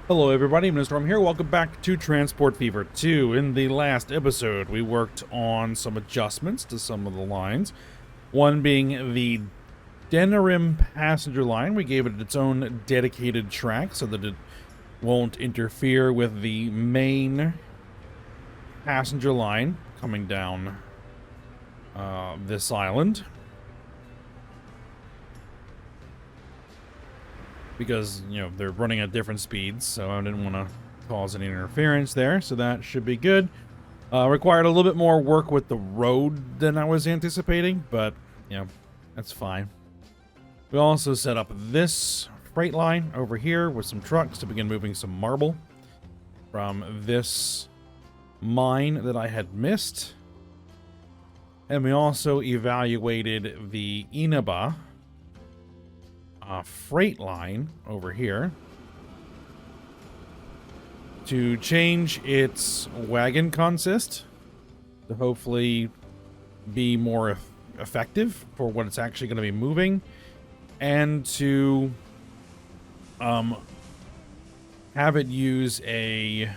Hello everybody, Mr. Storm here. Welcome back to Transport Fever 2. In the last episode, we worked on some adjustments to some of the lines. One being the Denerim passenger line. We gave it its own dedicated track so that it won't interfere with the main passenger line coming down this island. Because, you know, they're running at different speeds, so I didn't want to cause any interference there, so that should be good. Required a little bit more work with the road than I was anticipating, but, you know, that's fine. We also set up this freight line over here with some trucks to begin moving some marble from this mine that I had missed. And we also evaluated the Inaba freight line over here to change its wagon consist to hopefully be more effective for what it's actually going to be moving, and to have it use a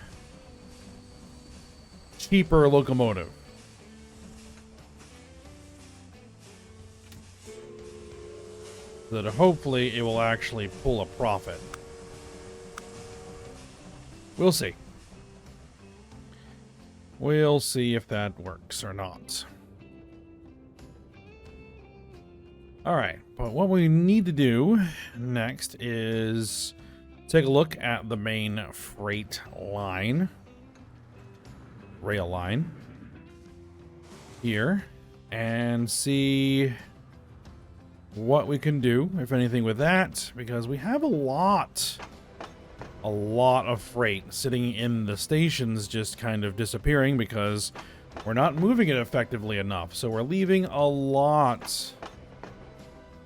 cheaper locomotive. So that hopefully it will actually pull a profit. We'll see. We'll see if that works or not. Alright, but what we need to do next is take a look at the main freight line. Rail line. Here. And see what we can do, if anything, with that, because we have a lot of freight sitting in the stations just kind of disappearing because we're not moving it effectively enough. So we're leaving a lot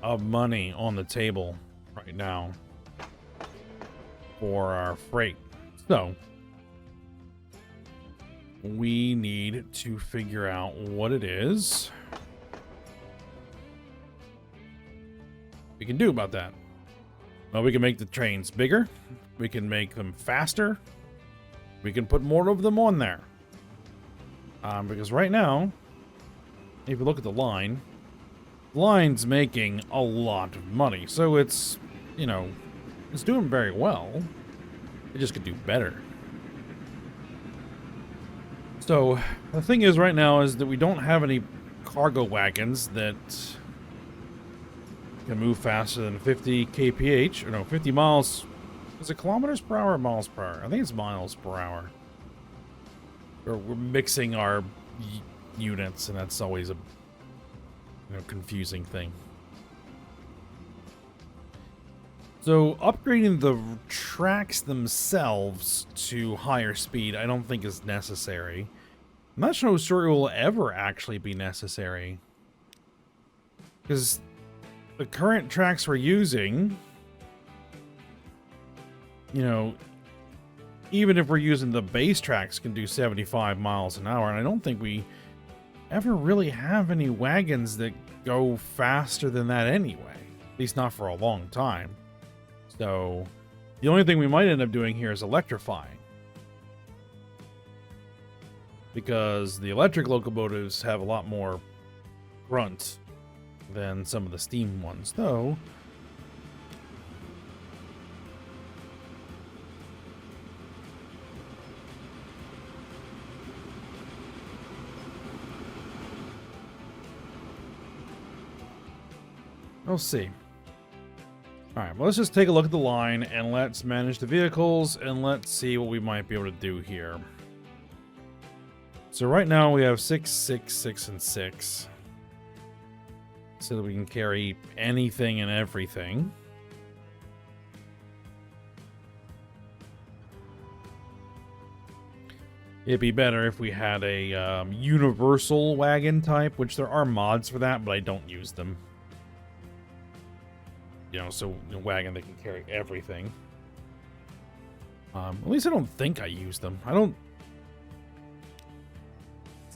of money on the table right now for our freight. So we need to figure out what it is we can do about that. Well, we can make the trains bigger. We can make them faster. We can put more of them on there. Because right now, if you look at the line's making a lot of money. So it's, you know, it's doing very well. It just could do better. So the thing is right now is that we don't have any cargo wagons that can move faster than 50 kph, or no, 50 miles. Is it kilometers per hour or miles per hour? I think it's miles per hour. Or we're mixing our units, and that's always a confusing thing. So upgrading the tracks themselves to higher speed, I don't think is necessary. I'm not sure it will ever actually be necessary, because the current tracks we're using, you know, even if we're using the base tracks, can do 75 miles an hour. And I don't think we ever really have any wagons that go faster than that anyway. At least not for a long time. So the only thing we might end up doing here is electrifying. Because the electric locomotives have a lot more grunt than some of the steam ones, though. We'll see. Alright, well, let's just take a look at the line, and let's manage the vehicles, and let's see what we might be able to do here. So right now we have 6, 6, 6, and 6. So that we can carry anything and everything. It'd be better if we had a universal wagon type, which there are mods for that, but I don't use them. You know, so a wagon that can carry everything. At least I don't think I use them. I don't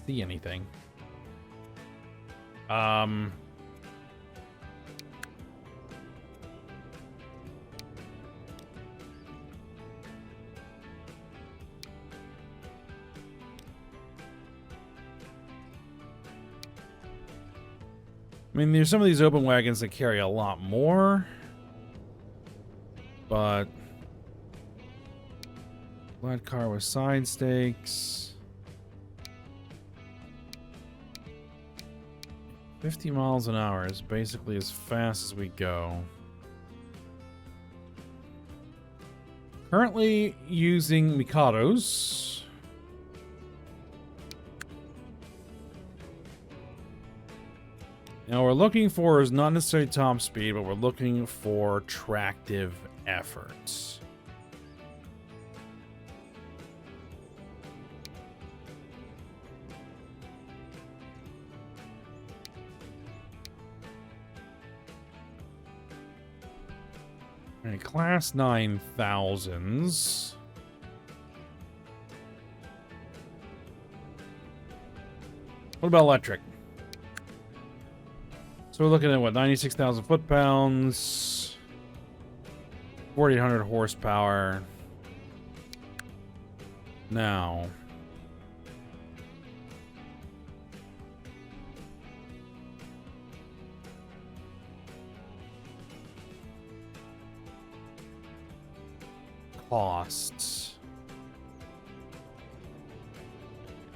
see anything. I mean, there's some of these open wagons that carry a lot more, but flat car with side stakes. 50 miles an hour is basically as fast as we go. Currently using Mikados. Now, what we're looking for is not necessarily top speed, but we're looking for tractive efforts. All right, class 9000s. What about electric? So we're looking at what, 96,000 foot-pounds, 4,800 horsepower. Now, costs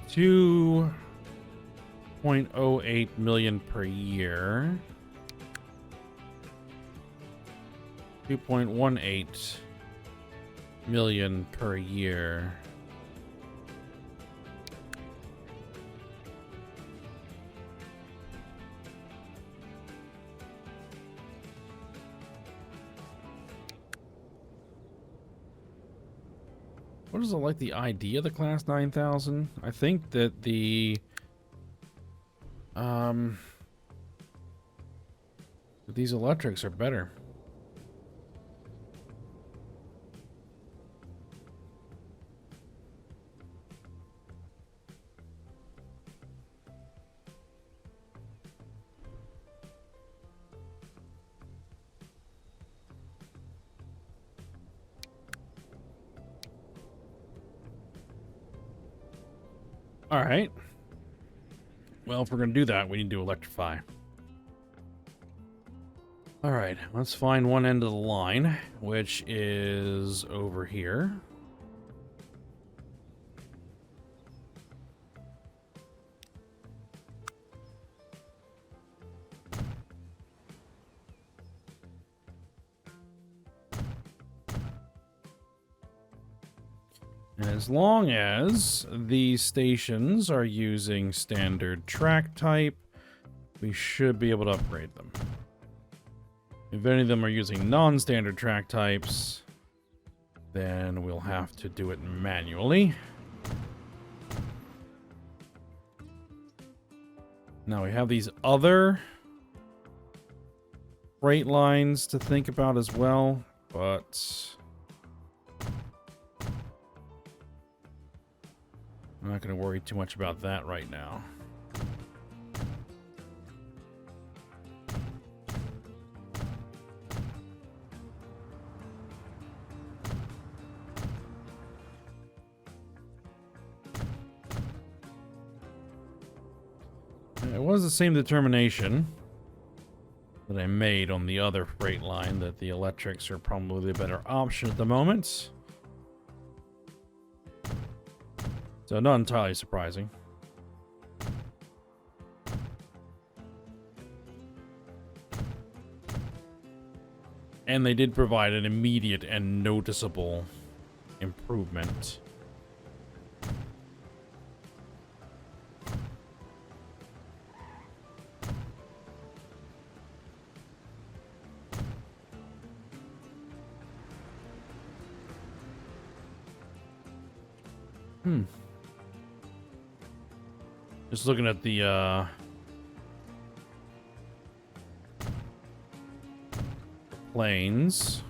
2.08 million per year. 2.18 million per year. What is it like the idea of the class 9000? I think that these electrics are better. All right. Well, if we're going to do that, we need to electrify. All right, let's find one end of the line, which is over here. And as long as these stations are using standard track type, we should be able to upgrade them. If any of them are using non-standard track types, then we'll have to do it manually. Now we have these other freight lines to think about as well, but I'm not going to worry too much about that right now. It was the same determination that I made on the other freight line, that the electrics are probably the better option at the moment. So not entirely surprising. And they did provide an immediate and noticeable improvement. Just looking at the planes.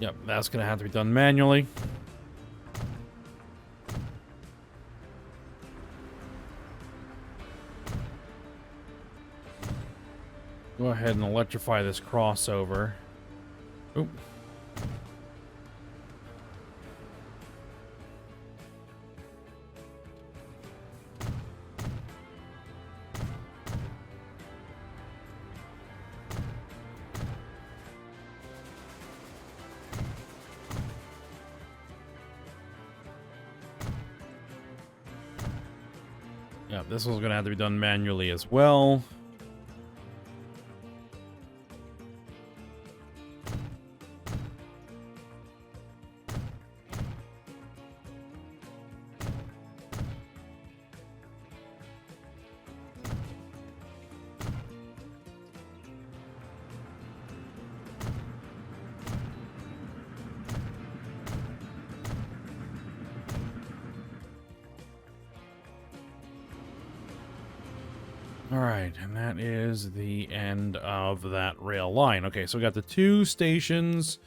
Yep, that's gonna have to be done manually. Go ahead and electrify this crossover. Oop. Yeah, this one's gonna have to be done manually as well. All right, and that is the end of that rail line. Okay, so we got the 2 stations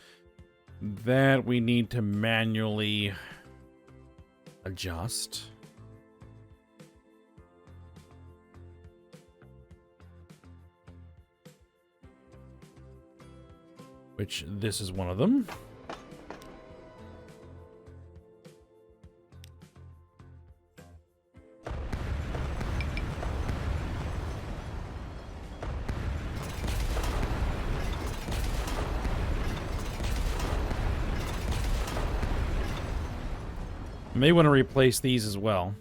that we need to manually adjust. Which this is one of them. May want to replace these as well.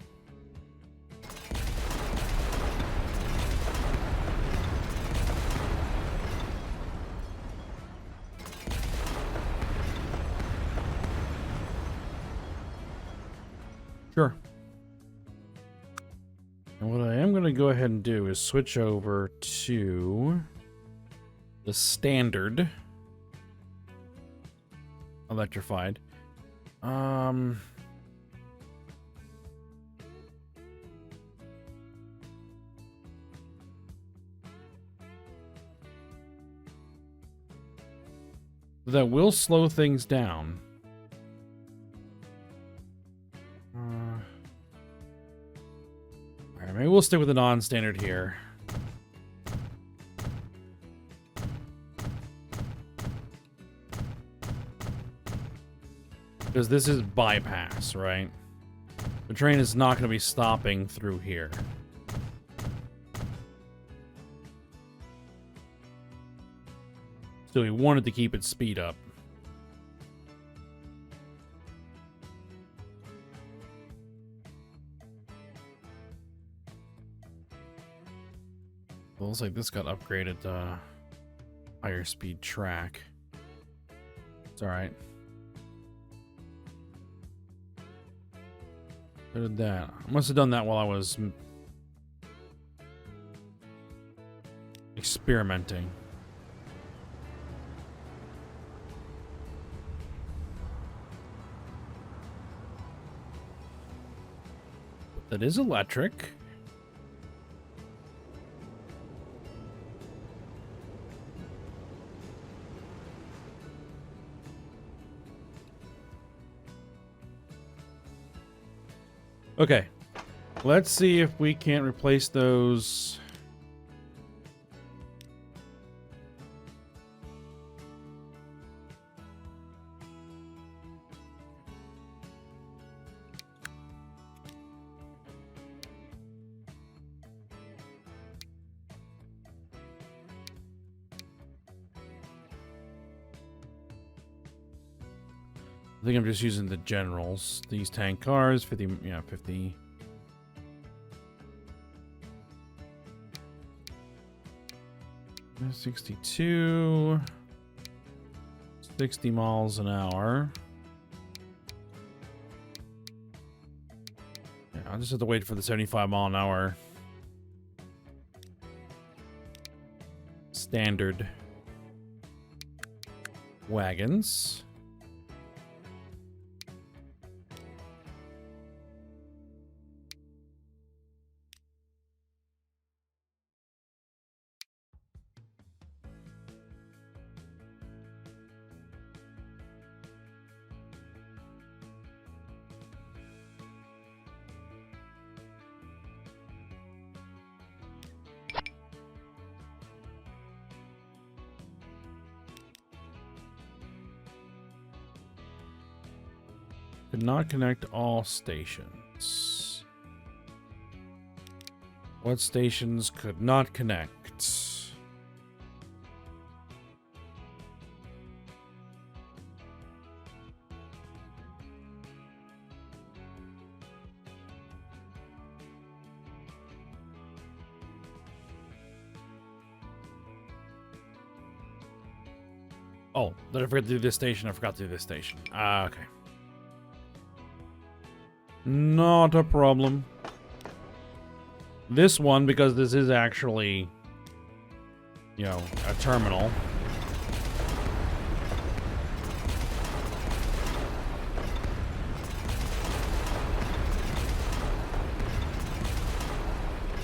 Sure. And what I am going to go ahead and do is switch over to the standard electrified. That will slow things down. Alright, maybe we'll stick with the non-standard here. Because this is bypass, right? The train is not going to be stopping through here. So we wanted to keep its speed up. Well, looks like this got upgraded to higher speed track. It's alright. Who did that? I must have done that while I was experimenting. That is electric. Okay. Let's see if we can't replace those. I think I'm just using the generals. These tank cars, 50, yeah, 50. $62. 60 miles an hour. Yeah, I'll just have to wait for the 75 mile an hour standard wagons. Could not connect all stations. What stations could not connect? Oh, did I forget to do this station? I forgot to do this station. Ah, okay. Not a problem. This one, because this is actually, you know, a terminal.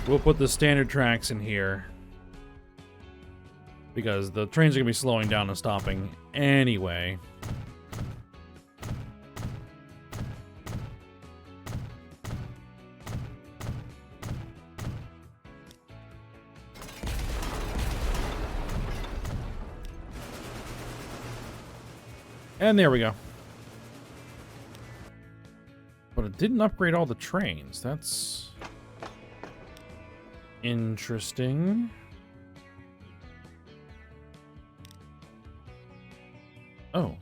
We'll put the standard tracks in here. Because the trains are going to be slowing down and stopping anyway. And there we go. But it didn't upgrade all the trains. That's interesting. Oh.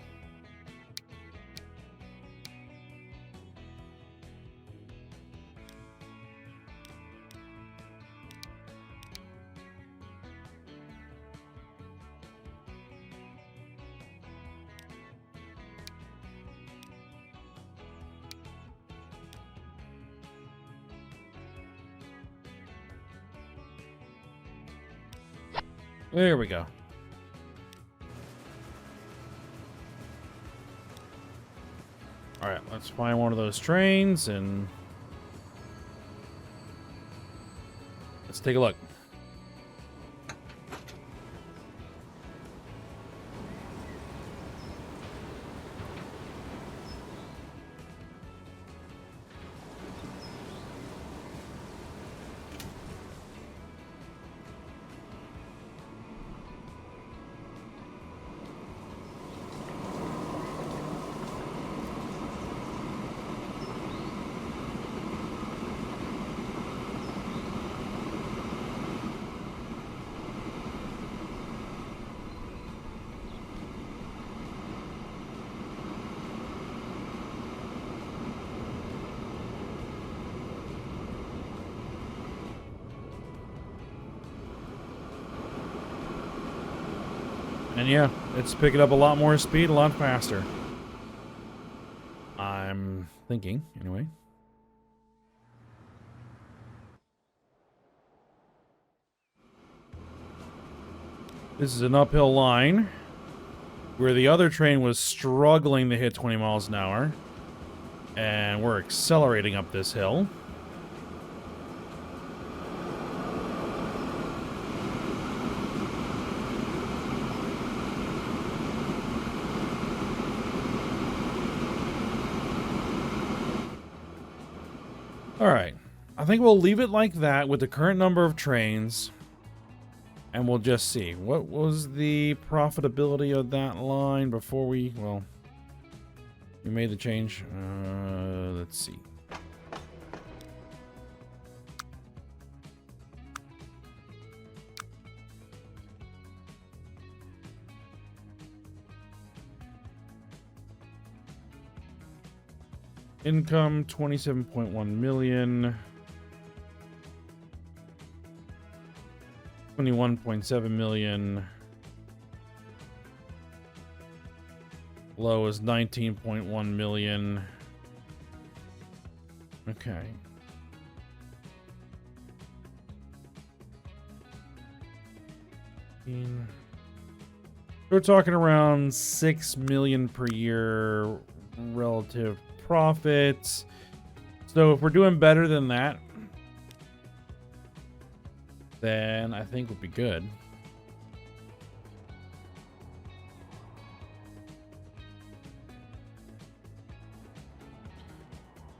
There we go. Alright, let's find one of those trains and let's take a look. And yeah, it's picking up a lot more speed, a lot faster. I'm thinking, anyway. This is an uphill line where the other train was struggling to hit 20 miles an hour. And we're accelerating up this hill. Alright, I think we'll leave it like that with the current number of trains. And we'll just see. What was the profitability of that line before we, well, we made the change? Let's see. Income, 27.1 million. 21.7 million. Low is 19.1 million. Okay. We're talking around 6 million per year relative profits. So if we're doing better than that, then I think we'll be good.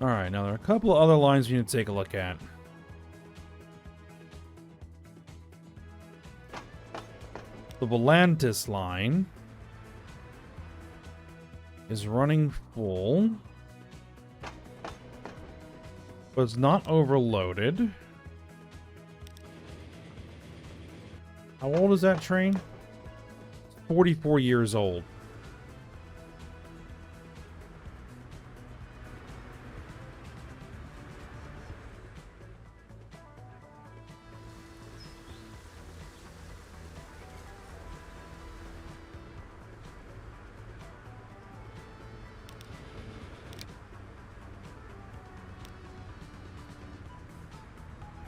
All right, now there are a couple of other lines we need to take a look at. The Volantis line is running full, but it's not overloaded. How old is that train? It's 44 years old.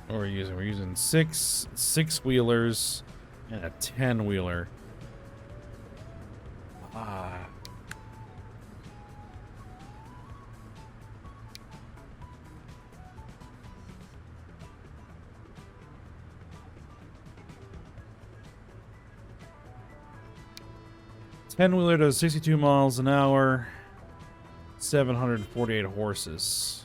What are we using? We're using six-wheelers and a 10-wheeler. Ah. Ten-wheeler does 62 miles an hour, 748 horses.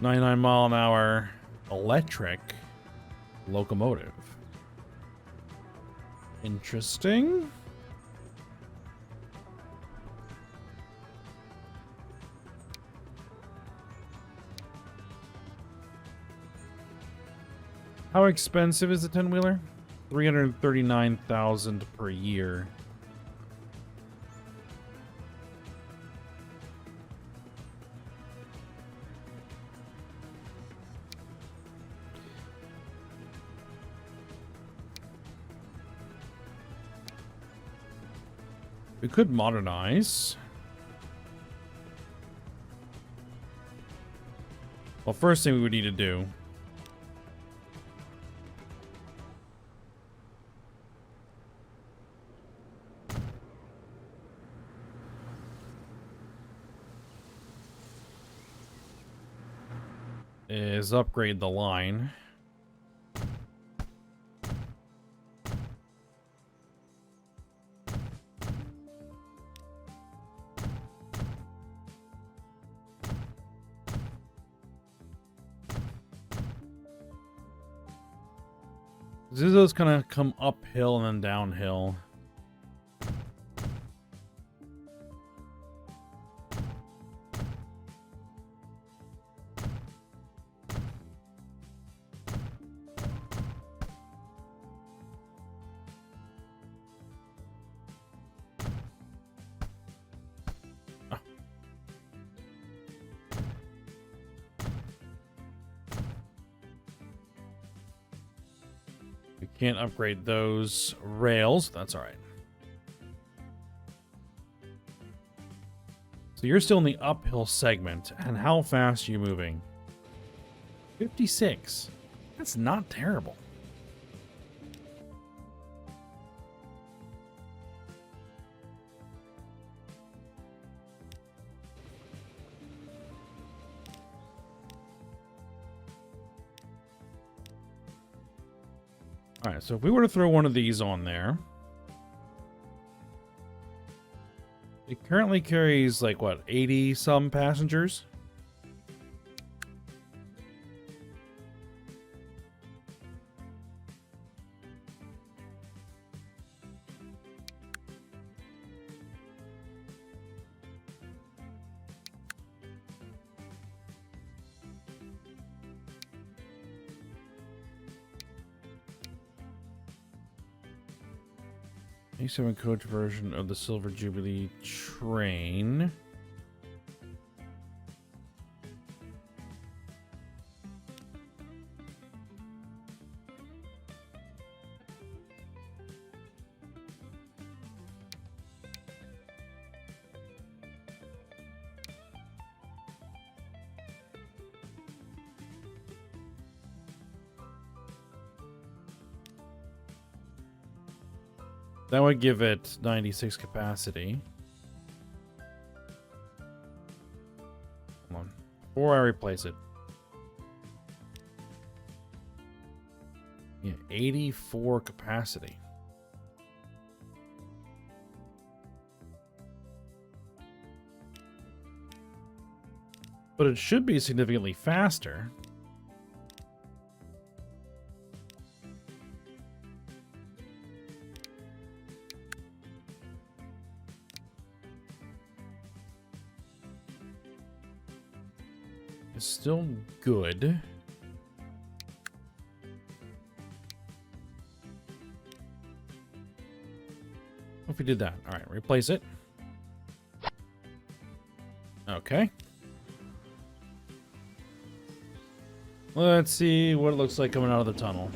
99 mile an hour electric locomotive. Interesting. How expensive is the 10-wheeler? 339,000 per year. We could modernize. Well, first thing we would need to do is upgrade the line. Those kind of come uphill and then downhill. Can't upgrade those rails. That's all right. So you're still in the uphill segment. And how fast are you moving? 56. That's not terrible. All right, so if we were to throw one of these on there, it currently carries like what, 80 some passengers? A7 coach version of the Silver Jubilee train. That would give it 96 capacity. Hold on. Before I replace it. Yeah, 84 capacity. But it should be significantly faster. Still good. If we did that. All right, replace it. Okay. Let's see what it looks like coming out of the tunnel.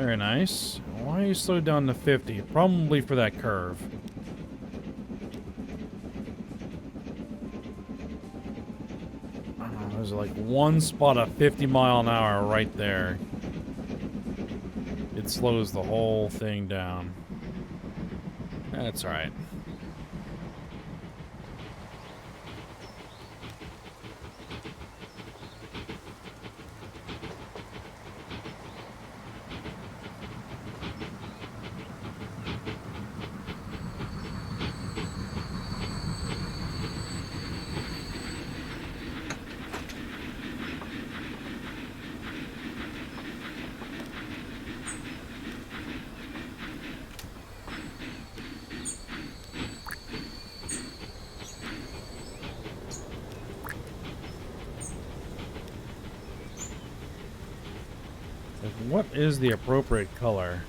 Very nice. Why are you slowed down to 50? Probably for that curve. There's like one spot at 50 mile an hour right there. It slows the whole thing down. That's alright. What is the appropriate color?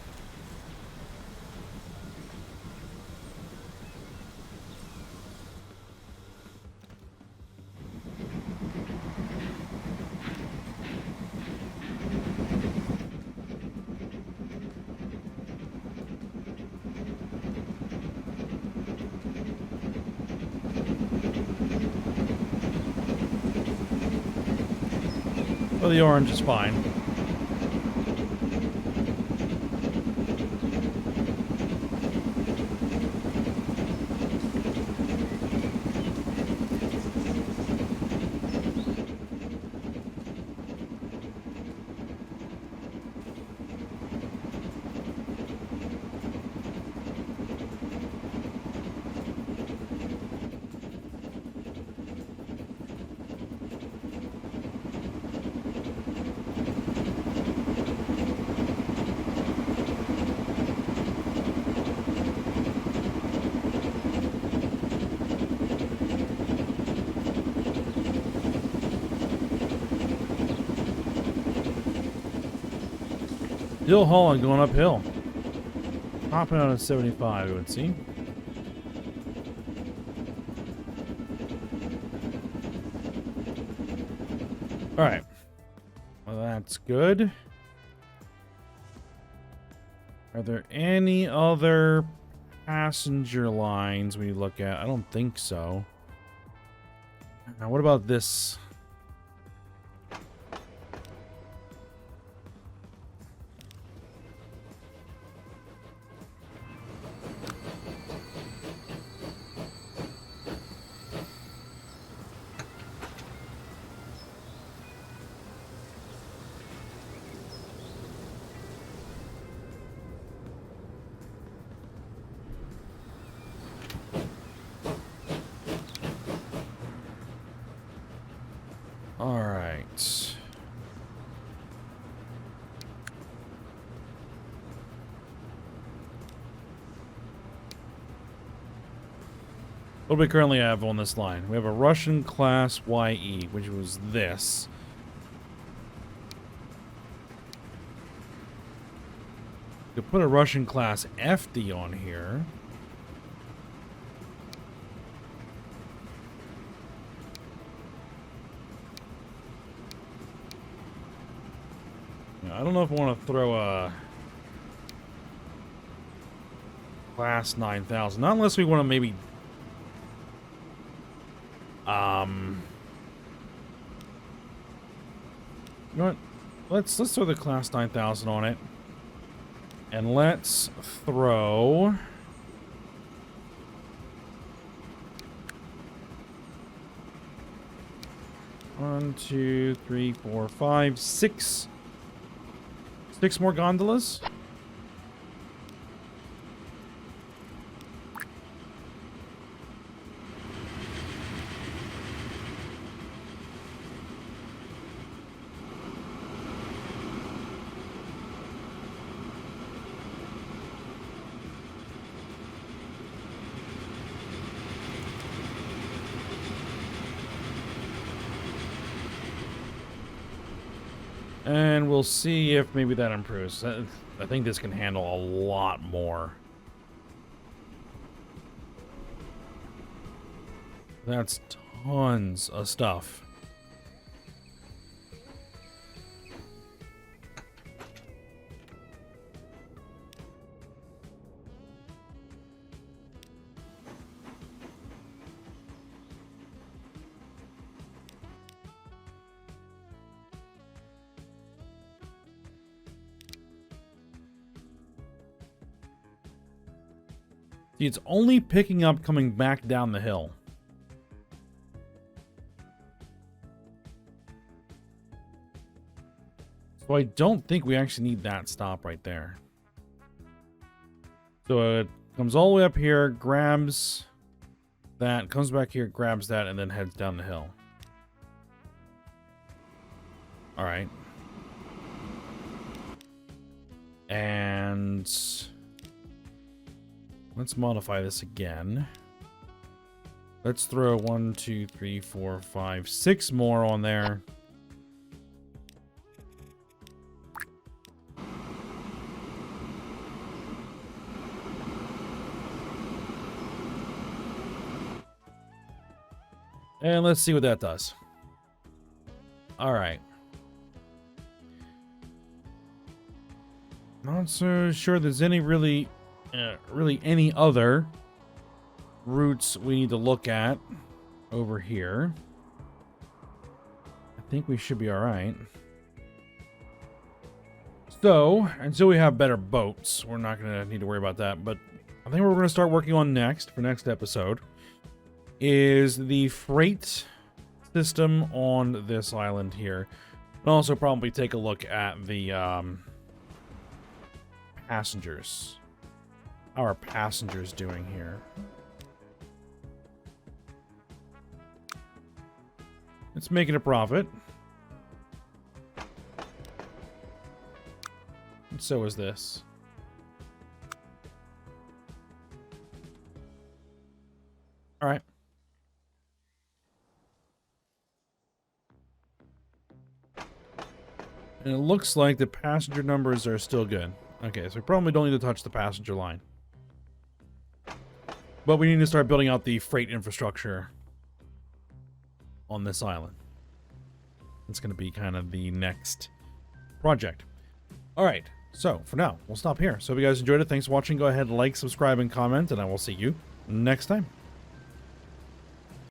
Well, the orange is fine. Still hauling, going uphill. Hopping out at 75, it would seem. Alright. Well, that's good. Are there any other passenger lines we look at? I don't think so. Now, what about this? All right. What do we currently have on this line? We have a Russian class YE, which was this. We could put a Russian class FD on here. I don't know if I want to throw a class 9000. Not unless we want to maybe you know what? Let's throw the class 9000 on it. And let's throw 1, 2, 3, 4, 5, 6 more gondolas. And we'll see if maybe that improves. I think this can handle a lot more. That's tons of stuff. See, it's only picking up coming back down the hill. So I don't think we actually need that stop right there. So it comes all the way up here, grabs that, comes back here, grabs that, and then heads down the hill. All right. And let's modify this again. Let's throw 1, 2, 3, 4, 5, 6 more on there. And let's see what that does. All right. Not so sure there's any really any other routes we need to look at over here. I think we should be all right. So, until we have better boats, we're not going to need to worry about that. But I think what we're going to start working on next, for next episode, is the freight system on this island here. And also probably take a look at the passengers. How are passengers doing here? It's making a profit. And so is this. All right. And it looks like the passenger numbers are still good. Okay, so we probably don't need to touch the passenger line. But we need to start building out the freight infrastructure on this island. It's going to be kind of the next project. All right, so for now, we'll stop here. So if you guys enjoyed it, thanks for watching. Go ahead, like, subscribe, and comment, and I will see you next time.